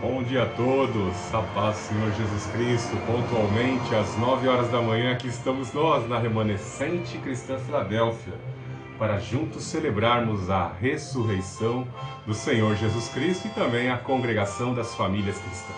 Bom dia a todos, a paz do Senhor Jesus Cristo. Pontualmente às 9 horas da manhã, aqui estamos nós na Remanescente Cristã Filadélfia, para juntos celebrarmos a ressurreição do Senhor Jesus Cristo e também a congregação das famílias cristãs.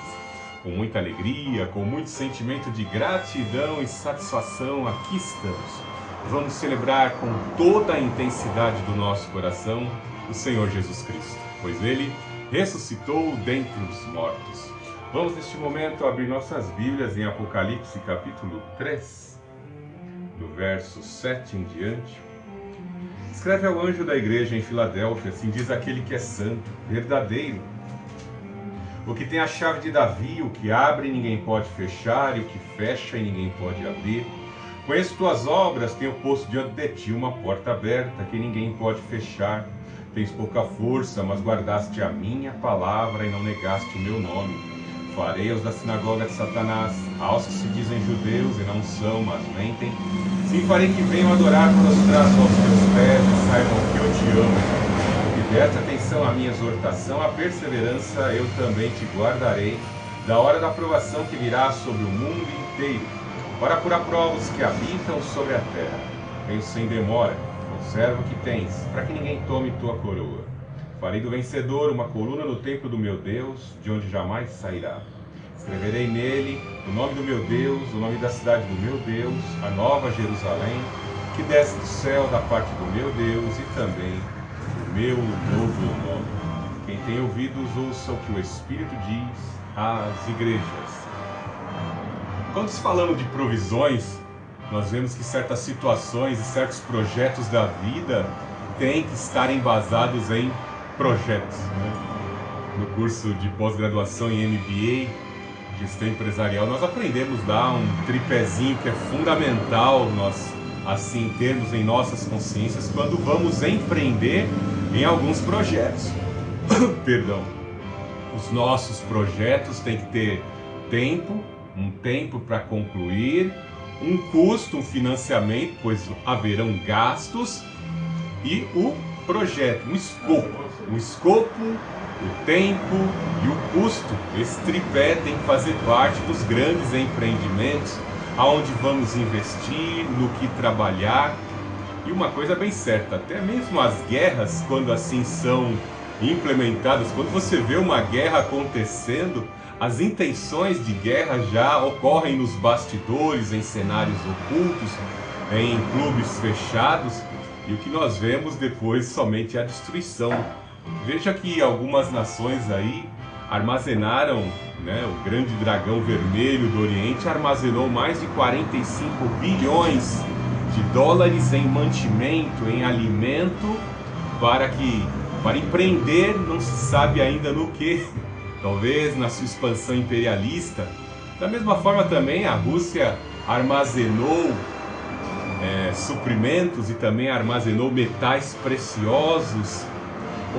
Com muita alegria, com muito sentimento de gratidão e satisfação, aqui estamos. Vamos celebrar com toda a intensidade do nosso coração o Senhor Jesus Cristo, pois Ele ressuscitou dentre os mortos. Vamos neste momento abrir nossas Bíblias em Apocalipse capítulo 3, do verso 7 em diante. Escreve ao anjo da igreja em Filadélfia, assim diz aquele que é santo, verdadeiro, o que tem a chave de Davi, o que abre e ninguém pode fechar, e o que fecha e ninguém pode abrir. Conheço tuas obras, tenho posto diante de ti uma porta aberta que ninguém pode fechar. Tens pouca força, mas guardaste a minha palavra e não negaste o meu nome. Farei aos da sinagoga de Satanás, aos que se dizem judeus e não são, mas mentem. Sim, farei que venham adorar prostrados aos teus pés e saibam que eu te amo. E preste atenção à minha exortação, à perseverança eu também te guardarei, da hora da provação que virá sobre o mundo inteiro, para apurar provas que habitam sobre a terra. Venho sem demora. Observa o que tens, para que ninguém tome tua coroa. Farei do vencedor uma coluna no templo do meu Deus, de onde jamais sairá. Escreverei nele o nome do meu Deus, o nome da cidade do meu Deus, a nova Jerusalém, que desce do céu da parte do meu Deus, e também o meu novo nome. Quem tem ouvidos, ouça o que o Espírito diz às igrejas. Quando se falamos de provisões, nós vemos que certas situações e certos projetos da vida têm que estar embasados em projetos, né? No curso de pós-graduação em MBA, Gestão Empresarial, nós aprendemos lá um tripézinho que é fundamental nós assim termos em nossas consciências quando vamos empreender em alguns projetos. Perdão. Os nossos projetos têm que ter tempo, um tempo para concluir, um custo, um financiamento, pois haverão gastos, e o projeto, o escopo, o tempo e o custo. Esse tripé tem que fazer parte dos grandes empreendimentos, aonde vamos investir, no que trabalhar. E uma coisa bem certa, até mesmo as guerras, quando assim são implementadas, quando você vê uma guerra acontecendo, as intenções de guerra já ocorrem nos bastidores, em cenários ocultos, em clubes fechados, e o que nós vemos depois somente é a destruição. Veja que algumas nações aí armazenaram, né, o grande dragão vermelho do Oriente armazenou mais de 45 bilhões de dólares em mantimento, em alimento, para empreender, não se sabe ainda no que. Talvez na sua expansão imperialista. Da mesma forma também a Rússia armazenou suprimentos e também armazenou metais preciosos.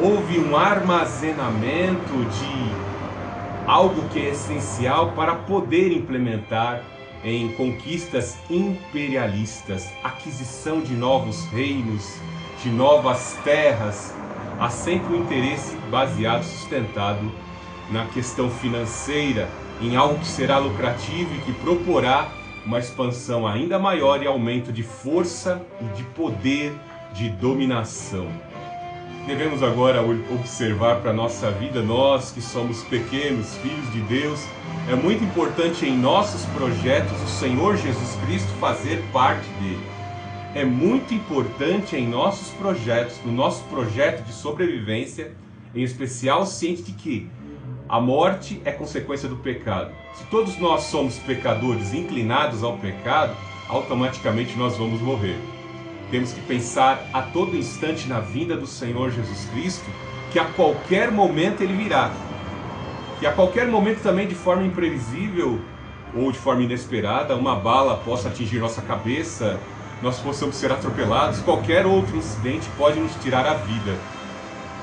Houve um armazenamento de algo que é essencial para poder implementar em conquistas imperialistas, aquisição de novos reinos, de novas terras. Há sempre um interesse baseado, sustentado na questão financeira, em algo que será lucrativo e que proporá uma expansão ainda maior e aumento de força e de poder, de dominação. Devemos agora observar para a nossa vida, nós que somos pequenos, filhos de Deus, é muito importante em nossos projetos o Senhor Jesus Cristo fazer parte dele. É muito importante em nossos projetos, no nosso projeto de sobrevivência, em especial ciente de que a morte é consequência do pecado. Se todos nós somos pecadores inclinados ao pecado, automaticamente nós vamos morrer. Temos que pensar a todo instante na vinda do Senhor Jesus Cristo, que a qualquer momento Ele virá. Que a qualquer momento também, de forma imprevisível ou de forma inesperada, uma bala possa atingir nossa cabeça, nós possamos ser atropelados, qualquer outro incidente pode nos tirar a vida.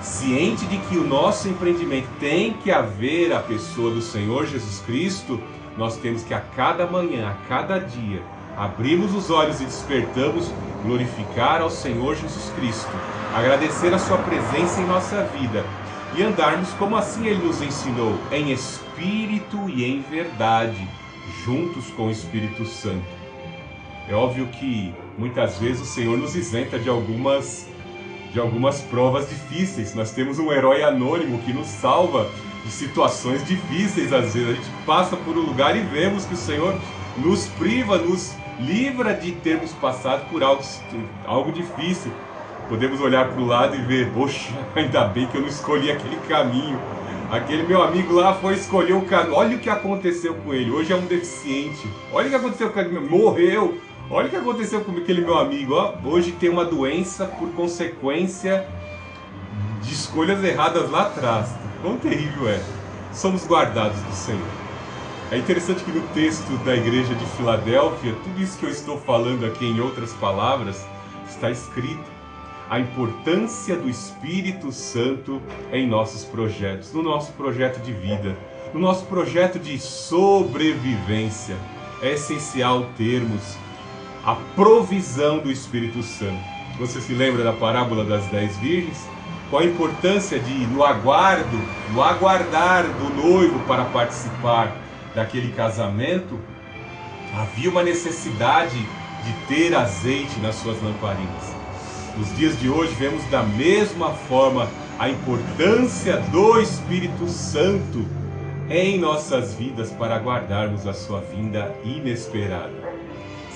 Ciente de que o nosso empreendimento tem que haver a pessoa do Senhor Jesus Cristo, nós temos que a cada manhã, a cada dia, abrirmos os olhos e despertamos, glorificar ao Senhor Jesus Cristo, agradecer a sua presença em nossa vida e andarmos como assim Ele nos ensinou, em espírito e em verdade, juntos com o Espírito Santo. É óbvio que muitas vezes o Senhor nos isenta de algumas provas difíceis. Nós temos um herói anônimo que nos salva de situações difíceis. Às vezes a gente passa por um lugar e vemos que o Senhor nos priva, nos livra de termos passado por algo difícil. Podemos olhar para o lado e ver, poxa, ainda bem que eu não escolhi aquele caminho. Aquele meu amigo lá foi escolher o caminho. Olha o que aconteceu com ele. Hoje é um deficiente. Olha o que aconteceu com ele. Morreu. Olha o que aconteceu com aquele meu amigo. Ó, hoje tem uma doença por consequência de escolhas erradas lá atrás. Quão terrível é. Somos guardados do Senhor. É interessante que no texto da igreja de Filadélfia, tudo isso que eu estou falando aqui em outras palavras, está escrito. A importância do Espírito Santo em nossos projetos, no nosso projeto de vida, no nosso projeto de sobrevivência. É essencial termos a provisão do Espírito Santo. Você se lembra da parábola das 10 virgens? Qual a importância de, no aguardar do noivo para participar daquele casamento, havia uma necessidade de ter azeite nas suas lamparinas. Nos dias de hoje vemos da mesma forma a importância do Espírito Santo em nossas vidas para aguardarmos a sua vinda inesperada.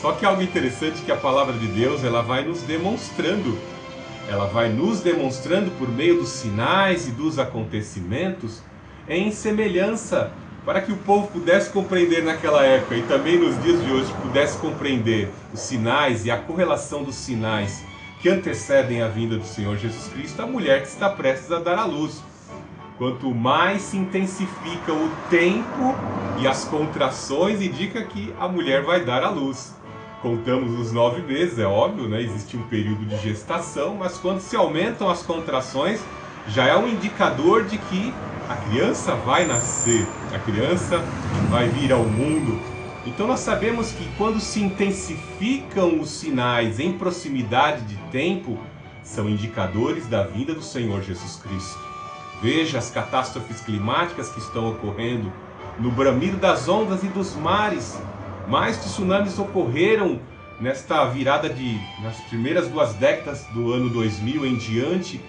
Só que algo interessante é que a palavra de Deus ela vai nos demonstrando por meio dos sinais e dos acontecimentos em semelhança para que o povo pudesse compreender naquela época e também nos dias de hoje pudesse compreender os sinais e a correlação dos sinais que antecedem a vinda do Senhor Jesus Cristo, a mulher que está prestes a dar à luz. Quanto mais se intensifica o tempo e as contrações, indica que a mulher vai dar à luz. Contamos os 9 meses, é óbvio, né? Existe um período de gestação, mas quando se aumentam as contrações, já é um indicador de que a criança vai nascer, a criança vai vir ao mundo. Então nós sabemos que quando se intensificam os sinais em proximidade de tempo, são indicadores da vinda do Senhor Jesus Cristo. Veja as catástrofes climáticas que estão ocorrendo no bramido das ondas e dos mares. Mais tsunamis ocorreram nesta virada nas primeiras 2 décadas do ano 2000 em diante.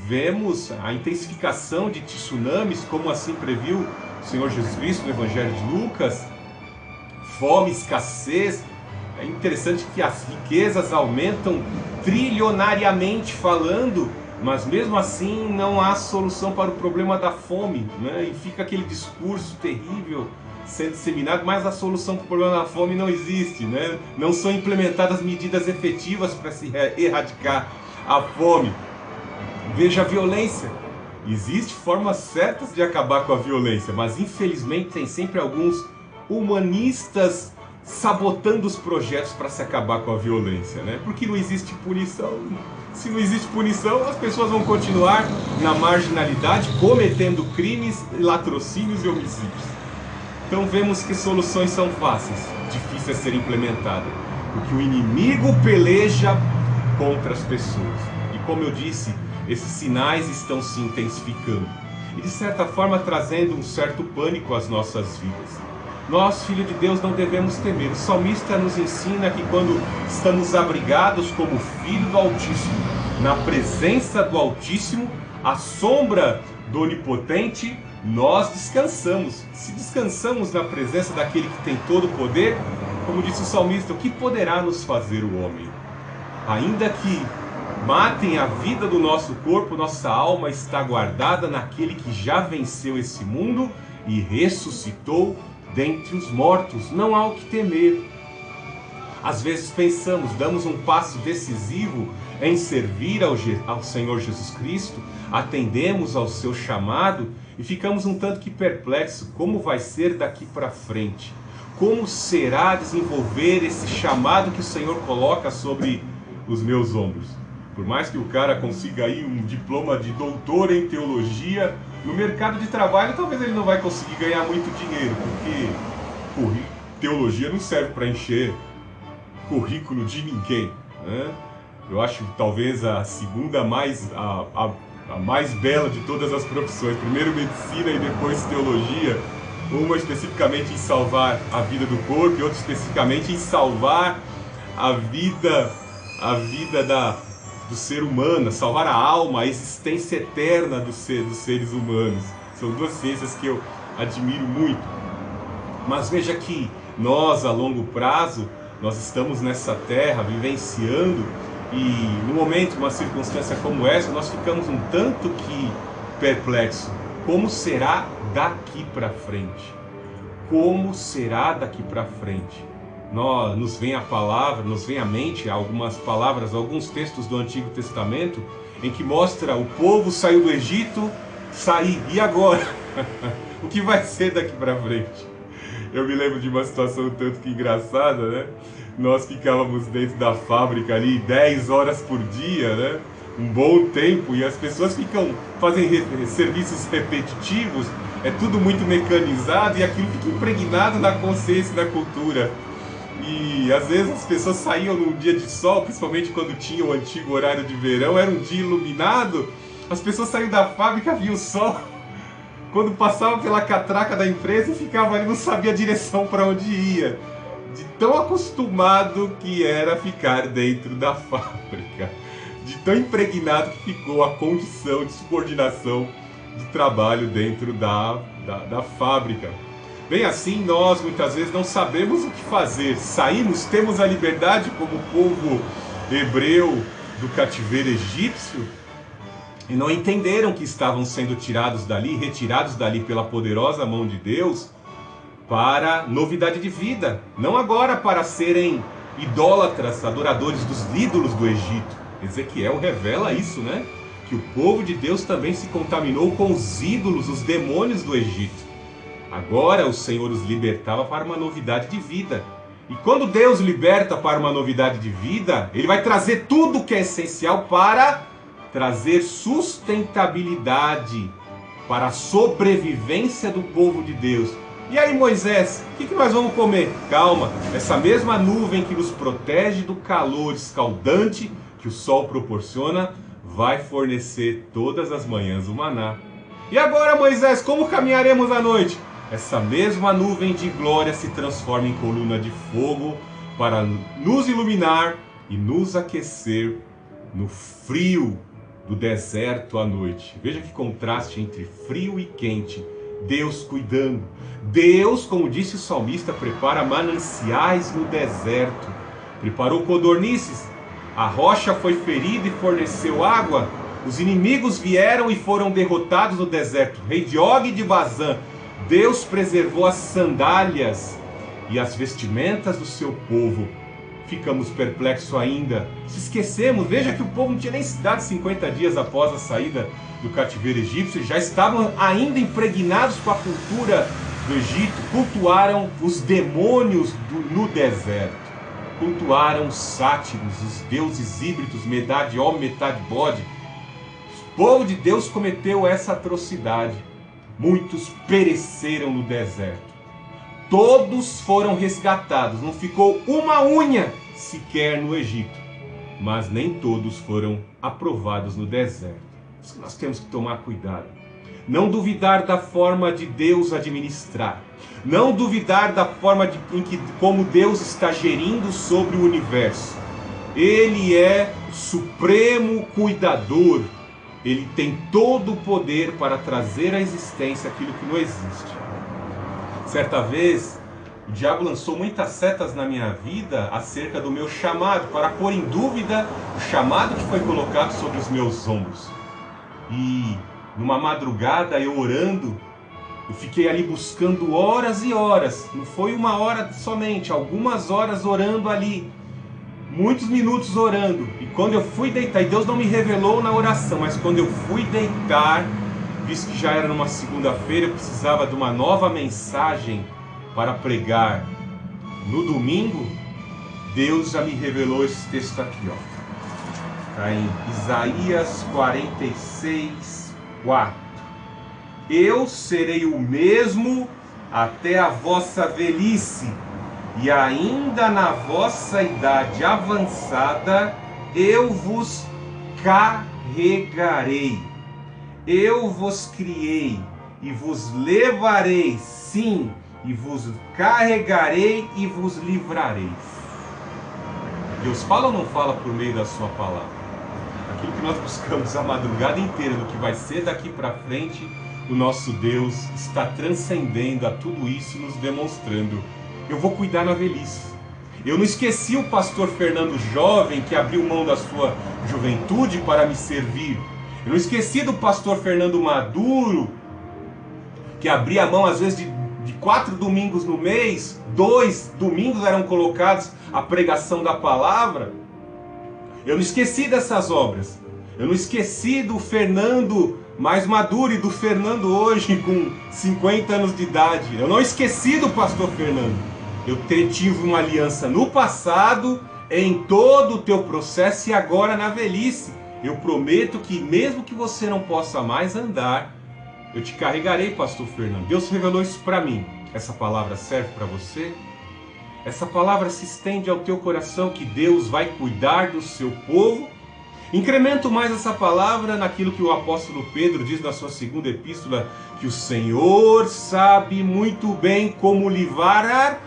Vemos a intensificação de tsunamis, como assim previu o Senhor Jesus Cristo no Evangelho de Lucas. Fome, escassez. É interessante que as riquezas aumentam trilionariamente falando, mas mesmo assim não há solução para o problema da fome, né? E fica aquele discurso terrível sendo disseminado, mas a solução para o problema da fome não existe, né? Não são implementadas medidas efetivas para se erradicar a fome. Veja a violência. Existem formas certas de acabar com a violência, mas infelizmente tem sempre alguns humanistas sabotando os projetos para se acabar com a violência, né? Porque não existe punição. Se não existe punição, as pessoas vão continuar na marginalidade, cometendo crimes, latrocínios e homicídios. Então vemos que soluções são fáceis, difíceis a serem implementadas, porque o inimigo peleja contra as pessoas. E como eu disse, esses sinais estão se intensificando e de certa forma trazendo um certo pânico às nossas vidas. Nós, filhos de Deus, não devemos temer. O salmista nos ensina que quando estamos abrigados como filho do Altíssimo, na presença do Altíssimo, à sombra do Onipotente, nós descansamos. Se descansamos na presença daquele que tem todo o poder, como disse o salmista, o que poderá nos fazer o homem? Ainda que matem a vida do nosso corpo, nossa alma está guardada naquele que já venceu esse mundo e ressuscitou dentre os mortos. Não há o que temer. Às vezes pensamos, damos um passo decisivo em servir ao Senhor Jesus Cristo, atendemos ao seu chamado e ficamos um tanto que perplexos. Como vai ser daqui para frente? Como será desenvolver esse chamado que o Senhor coloca sobre os meus ombros? Por mais que o cara consiga aí um diploma de doutor em teologia, no mercado de trabalho talvez ele não vai conseguir ganhar muito dinheiro, porque teologia não serve para encher currículo de ninguém, né? Eu acho que talvez a segunda a mais bela de todas as profissões. Primeiro medicina e depois teologia. Uma especificamente em salvar a vida do corpo e outra especificamente em salvar a vida do ser humano, salvar a alma, a existência eterna dos seres humanos. São duas ciências que eu admiro muito. Mas veja que nós, a longo prazo, nós estamos nessa terra vivenciando, e no momento, uma circunstância como essa, nós ficamos um tanto que perplexos. Como será daqui para frente? Como será daqui para frente? Nos vem a palavra, nos vem à mente algumas palavras, alguns textos do Antigo Testamento, em que mostra o povo saiu do Egito, e agora? O que vai ser daqui para frente? Eu me lembro de uma situação tanto que engraçada, né? Nós ficávamos dentro da fábrica ali 10 horas por dia, né? Um bom tempo, e as pessoas fazem serviços repetitivos, é tudo muito mecanizado, e aquilo fica impregnado na consciência e na cultura. E às vezes as pessoas saíam num dia de sol, principalmente quando tinha o antigo horário de verão, era um dia iluminado, as pessoas saíam da fábrica, viam o sol, quando passava pela catraca da empresa, ficava ali, não sabia a direção para onde ia, de tão acostumado que era ficar dentro da fábrica, de tão impregnado que ficou a condição de subordinação de trabalho dentro da fábrica. Bem assim, nós muitas vezes não sabemos o que fazer. Saímos, temos a liberdade como o povo hebreu do cativeiro egípcio, e não entenderam que estavam sendo retirados dali pela poderosa mão de Deus para novidade de vida. Não agora para serem idólatras, adoradores dos ídolos do Egito. Ezequiel revela isso, né? Que o povo de Deus também se contaminou com os ídolos, os demônios do Egito. Agora o Senhor os libertava para uma novidade de vida. E quando Deus liberta para uma novidade de vida, Ele vai trazer tudo o que é essencial para trazer sustentabilidade para a sobrevivência do povo de Deus. E aí, Moisés, o que nós vamos comer? Calma, essa mesma nuvem que nos protege do calor escaldante que o sol proporciona, vai fornecer todas as manhãs o maná. E agora, Moisés, como caminharemos à noite? Essa mesma nuvem de glória se transforma em coluna de fogo para nos iluminar e nos aquecer no frio do deserto à noite. Veja que contraste entre frio e quente. Deus cuidando. Deus, como disse o salmista, prepara mananciais no deserto. Preparou codornizes. A rocha foi ferida e forneceu água. Os inimigos vieram e foram derrotados no deserto. Rei de Og e de Bazã. Deus preservou as sandálias e as vestimentas do seu povo. Ficamos perplexos ainda. Se esquecemos, veja que o povo não tinha nem dado 50 dias após a saída do cativeiro egípcio. Já estavam ainda impregnados com a cultura do Egito. Cultuaram os demônios no deserto. Cultuaram os sátiros, os deuses híbridos, metade homem, metade bode. O povo de Deus cometeu essa atrocidade. Muitos pereceram no deserto. Todos foram resgatados. Não ficou uma unha sequer no Egito. Mas nem todos foram aprovados no deserto. Isso que nós temos que tomar cuidado. Não duvidar da forma de Deus administrar. Não duvidar da forma como Deus está gerindo sobre o universo. Ele é o supremo cuidador. Ele tem todo o poder para trazer à existência aquilo que não existe. Certa vez, o diabo lançou muitas setas na minha vida acerca do meu chamado, para pôr em dúvida o chamado que foi colocado sobre os meus ombros. E numa madrugada, eu orando, eu fiquei ali buscando horas e horas. Não foi uma hora somente, algumas horas orando ali. Muitos minutos orando. E quando eu fui deitar, e Deus não me revelou na oração, mas quando eu fui deitar, visto que já era numa segunda-feira, eu precisava de uma nova mensagem para pregar no domingo, Deus já me revelou esse texto aqui, ó. Está em Isaías 46, 4. Eu serei o mesmo até a vossa velhice, e ainda na vossa idade avançada eu vos carregarei. Eu vos criei e vos levarei, sim, e vos carregarei e vos livrareis. Deus fala ou não fala por meio da sua palavra? Aquilo que nós buscamos a madrugada inteira, do que vai ser daqui para frente, o nosso Deus está transcendendo a tudo isso, nos demonstrando: eu vou cuidar na velhice. Eu não esqueci o pastor Fernando jovem, que abriu mão da sua juventude para me servir. Eu não esqueci do pastor Fernando maduro, que abria mão às vezes de 4 domingos no mês, 2 domingos eram colocados a pregação da palavra. Eu não esqueci dessas obras. Eu não esqueci do Fernando mais maduro e do Fernando hoje com 50 anos de idade. Eu não esqueci do pastor Fernando. Eu tive uma aliança no passado, em todo o teu processo e agora na velhice. Eu prometo que mesmo que você não possa mais andar, eu te carregarei, pastor Fernando. Deus revelou isso para mim. Essa palavra serve para você? Essa palavra se estende ao teu coração, que Deus vai cuidar do seu povo? Incremento mais essa palavra naquilo que o apóstolo Pedro diz na sua segunda epístola, que o Senhor sabe muito bem como livrar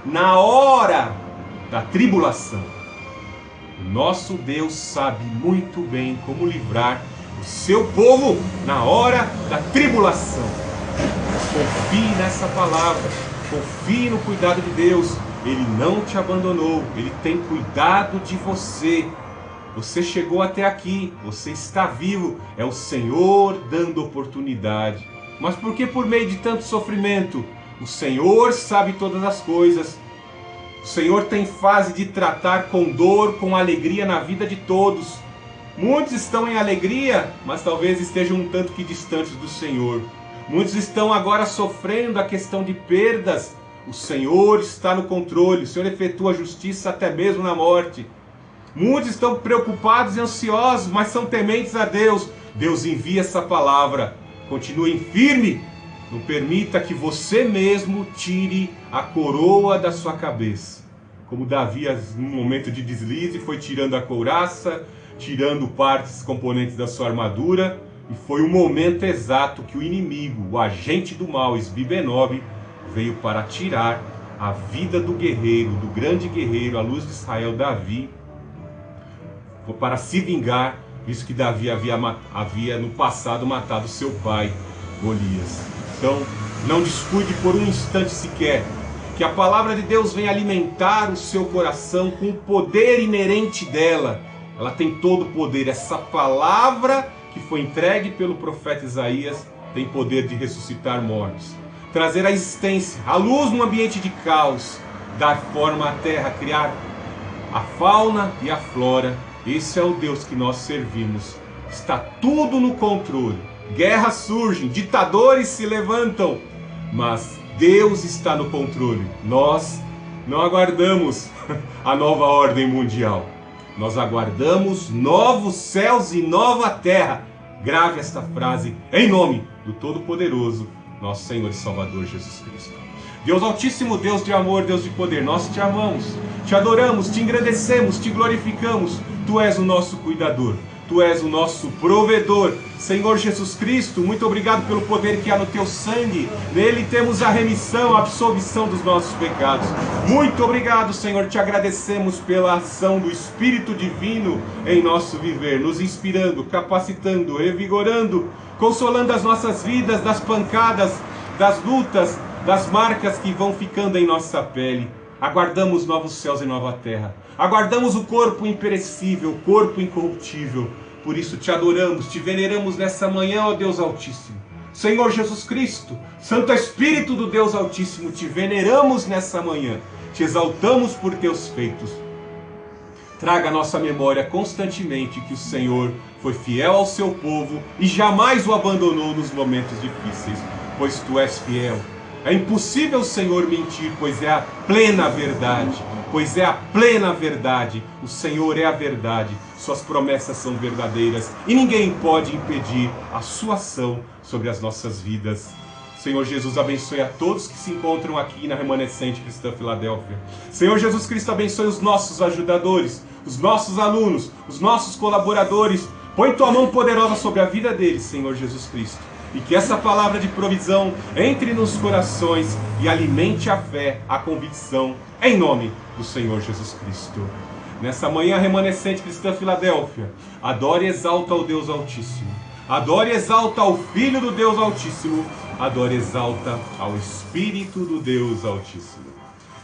na hora da tribulação. O nosso Deus sabe muito bem como livrar o seu povo na hora da tribulação. Confie nessa palavra, confie no cuidado de Deus. Ele não te abandonou, Ele tem cuidado de você. Você chegou até aqui, você está vivo, é o Senhor dando oportunidade. Mas por que por meio de tanto sofrimento? O Senhor sabe todas as coisas. O Senhor tem fase de tratar com dor, com alegria na vida de todos. Muitos estão em alegria, mas talvez estejam um tanto que distantes do Senhor. Muitos estão agora sofrendo a questão de perdas. O Senhor está no controle, o Senhor efetua a justiça até mesmo na morte. Muitos estão preocupados e ansiosos, mas são tementes a Deus. Deus envia essa palavra. Continue firme. Não permita que você mesmo tire a coroa da sua cabeça. Como Davi, num momento de deslize, foi tirando a couraça, tirando partes, componentes da sua armadura. E foi o momento exato que o inimigo, o agente do mal, Esbi-Benob, veio para tirar a vida do guerreiro, do grande guerreiro, a luz de Israel, Davi, para se vingar, visto que Davi havia no passado matado seu pai, Golias. Então, não descuide por um instante sequer que a palavra de Deus vem alimentar o seu coração com o poder inerente dela. Ela tem todo o poder. Essa palavra que foi entregue pelo profeta Isaías tem poder de ressuscitar mortos, trazer a existência, a luz num ambiente de caos, dar forma à terra, criar a fauna e a flora. Esse é o Deus que nós servimos. Está tudo no controle. Guerras surgem, ditadores se levantam, mas Deus está no controle. Nós não aguardamos a nova ordem mundial. Nós aguardamos novos céus e nova terra. Grave esta frase em nome do Todo-Poderoso, nosso Senhor e Salvador Jesus Cristo. Deus Altíssimo, Deus de amor, Deus de poder, nós te amamos, te adoramos, te engrandecemos, te glorificamos. Tu és o nosso cuidador, Tu és o nosso provedor. Senhor Jesus Cristo, muito obrigado pelo poder que há no Teu sangue. Nele temos a remissão, a absolvição dos nossos pecados. Muito obrigado, Senhor, te agradecemos pela ação do Espírito Divino em nosso viver, nos inspirando, capacitando, revigorando, consolando as nossas vidas das pancadas, das lutas, das marcas que vão ficando em nossa pele. Aguardamos novos céus e nova terra. Aguardamos o corpo imperecível, o corpo incorruptível. Por isso te adoramos, te veneramos nessa manhã, ó Deus Altíssimo. Senhor Jesus Cristo, Santo Espírito do Deus Altíssimo, te veneramos nessa manhã. Te exaltamos por teus feitos. Traga à nossa memória constantemente que o Senhor foi fiel ao seu povo e jamais o abandonou nos momentos difíceis, pois tu és fiel. É impossível, Senhor, mentir, pois é a plena verdade. Pois é a plena verdade. O Senhor é a verdade. Suas promessas são verdadeiras e ninguém pode impedir a sua ação sobre as nossas vidas. Senhor Jesus, abençoe a todos que se encontram aqui na Remanescente Cristã Filadélfia. Senhor Jesus Cristo, abençoe os nossos ajudadores, os nossos alunos, os nossos colaboradores. Põe tua mão poderosa sobre a vida deles, Senhor Jesus Cristo. E que essa palavra de provisão entre nos corações e alimente a fé, a convicção, em nome do Senhor Jesus Cristo. Nessa manhã remanescente cristã Filadélfia, adore e exalta ao Deus Altíssimo. Adore e exalta ao Filho do Deus Altíssimo. Adore e exalta ao Espírito do Deus Altíssimo.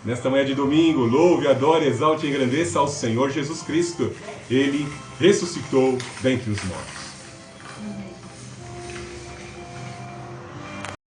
Nesta manhã de domingo, louve, adore, exalte e engrandeça ao Senhor Jesus Cristo. Ele ressuscitou dentre os mortos.